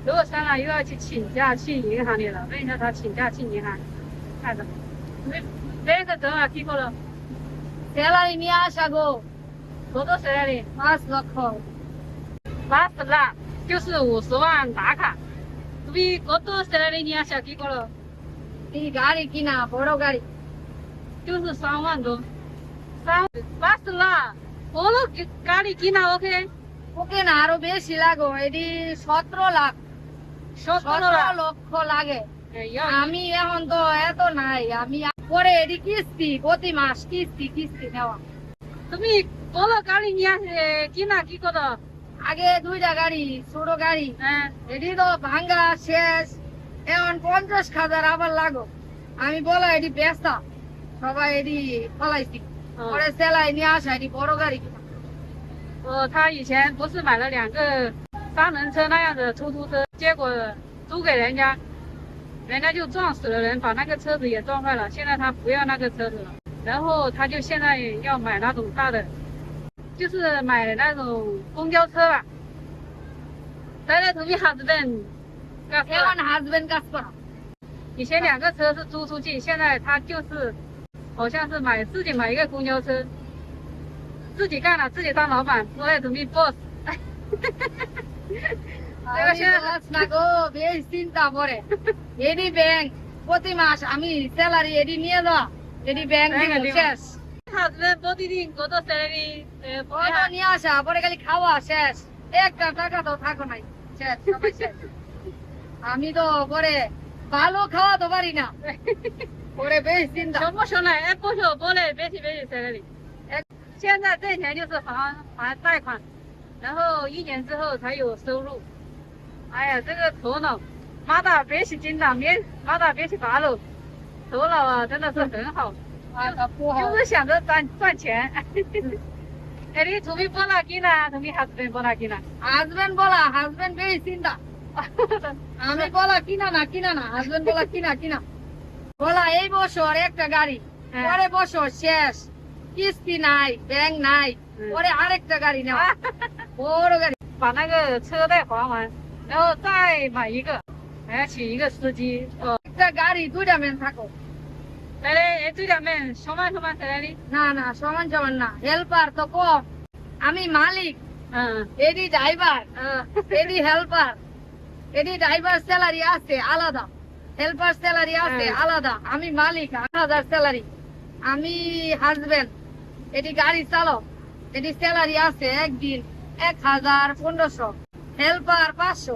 如果删了又要去请假去银行里了，问一下他请假去银行看着。那个等会批过了， salary নিয়ে আসা গো। 多多谁那里？ 5 লক্ষ। 80了，就是50万打卡。তুমি কত স্যালারি নিয়ে আসা কি করো? এই গাড়ি কিনা, বড় গাড়ি।就是3万多。80了，বড় গাড়ি কিনা ওকে? ওকে না, আরো বেশি লাগো। এটি 17 লাখ। 17 লক্ষ লাগে। লাখ। আমি এখন তো এত নাই, আমি পরে এটি কিস্তি, প্রতি মাস কিস্তি নেওয়া। তুমি বড় গাড়ি নিয়ে আসে কিনা কি করো? আগে 2টা গাড়ি, ছোট গাড়ি। হ্যাঁ, এটি তো ভাঙ্গা শেষ, এখন 50,000 আবার লাগো। আমি বলো এটি বেচা, সবাই এটি ফলাইছি। পরে সেলাই নিয়ে আসা, এটি বড় গাড়ি কিনা।他以前不是买了2个3轮车那样的出租车，结果租给人家，人家就撞死了人，把那个车子也撞坏了。现在他不要那个车子了，然后他就现在要买那种大的，就是买那种公交车吧。大家同意哈子笨， এখন হাজবেন্ড কাজ করা।以前2个车是租出去，现在他就是好像是自己买一个公交车，自己干了，自己当老板，我也同意 boss。আমি বলছ না গো, বেশ চিন্তা পরে। এডি ব্যাংক প্রতি মাস আমি স্যালারি এডি নিয়ে যাওয়া, এডি ব্যাংক দিব শেষ। হাজবেন্ড প্রতিদিন কত স্যালারি? কত নিয়ে আসা, পরে খালি খাওয়া শেষ। একটা টাকা তো থাকো নাই, শেষ, সবাই শেষ। আমি তো পরে ভালো খাওয়া তো পারি না, পরে বেশ চিন্তা। সমস্যা নাই，不是我拨了别提salary。现在挣钱就是还贷款，然后1年之后才有收入。哎呀，这个头脑，妈的别起筋了，妈的别起拔了，头脑啊真的是很好，就是想着赚钱。哎，你同意拨哪几呢？同意husband拨哪几呢？ হাজবেন্ড বলা, হাজবেন্ড বেশ চিন্তা। আমি বলা কিনা না, হাজবেন্ড বলা কিনা। বলা এই বছর একটা গাড়ি, পরে বছর শেষ, কিস্তি নাই, ব্যাংক নাই, পরে আরেকটা গাড়ি নেওয়া, বড় গাড়ি। 把那个车贷还完，然后再买一个，还要请一个司机。একটা গাড়ি 2টা মেন থাকো। তাহলে এই 2টা মেন সমান স্যালারি? না সমান না, হেল্পার তো কম। আমি মালিক, এডি ড্রাইভার, এডি হেল্পার। এডি ড্রাইভার স্যালারি আছে আলাদা, হেল্পার স্যালারি আছে আলাদা। আমি মালিক, 8,000 স্যালারি। আমি হাজবেন্ড, এটি গাড়ি চালক, এটি স্যালারি আছে একদিন 1,500, হেল্পার 500,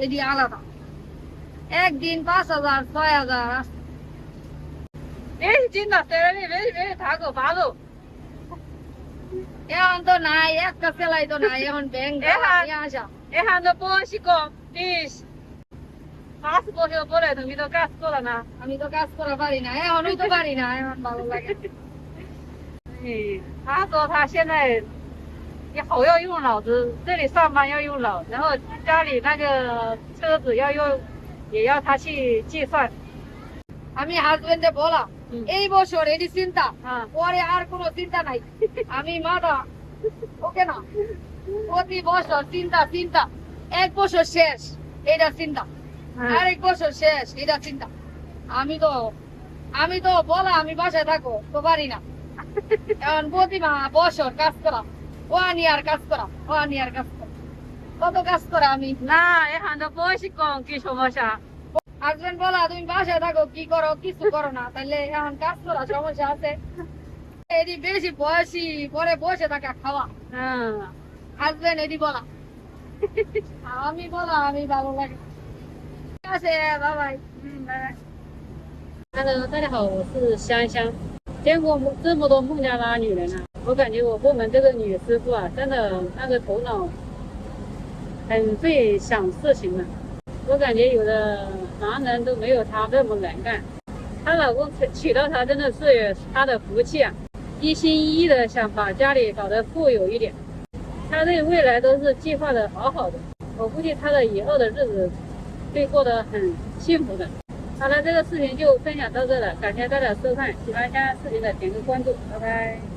এটি আলাদা। একদিন 5,000, 6,000 আছে। বেশি চিন্তা স্যালারি বেশি থাকো ভালো। এখন তো নাই, একটা স্যালারি তো নাই, এখন ব্যাংক নিয়ে আসা। এখানে বয়সী কম, 30 বছর পরে তুমি তো কাজ করো না। আমি তো কাজ করা পারি না, এখনই তো পারি না, এখন ভালো লাগে।他说他现在也好要用脑子，这里上班要用脑，然后家里那个车子要用，也要他去计算。আমি হাজবেন্ডে বলা এই বছর এটি চিন্তা, হ্যাঁ। পরে আর কোনো চিন্তা নাই। আমি মাথা ওকে না, প্রতি বছর চিন্তা, 1 বছর শেষ এটা চিন্তা, আরেক বছর শেষ এটা চিন্তা। আমি তো বলা আমি বাসায় থাকো তো পারি না, এখন প্রতি বছর কাজ করা, 1 ইয়ার কাজ করা, কত কাজ করা আমি। না এখানে বয়সী কম কি সমস্যা? হাজবেন্ড বলা তুমি বাসায় থাকো, কি করো, কিছু করো না, তাহলে এখন কাজ করা সমস্যা আছে। এটি বেশি বয়সী, পরে বসে থাকা খাওয়া। হাজবেন্ড এটি বলা, আমি বলা আমি ভালো লাগে। ঠিক আছে, বাই বাই। Hello， 大家好，我是香香。见过这么多孟加拉女人啊，我感觉我部门这个女师傅啊，真的那个头脑很会想事情的。我感觉有的男人都没有她这么能干。她老公娶到她真的是她的福气啊，一心一意的想把家里搞得富有一点。她对未来都是计划的好好的，我估计她的以后的日子会过得很幸福的。好了，这个视频就分享到这了，感谢大家收看，喜欢香香视频的点个关注，拜拜。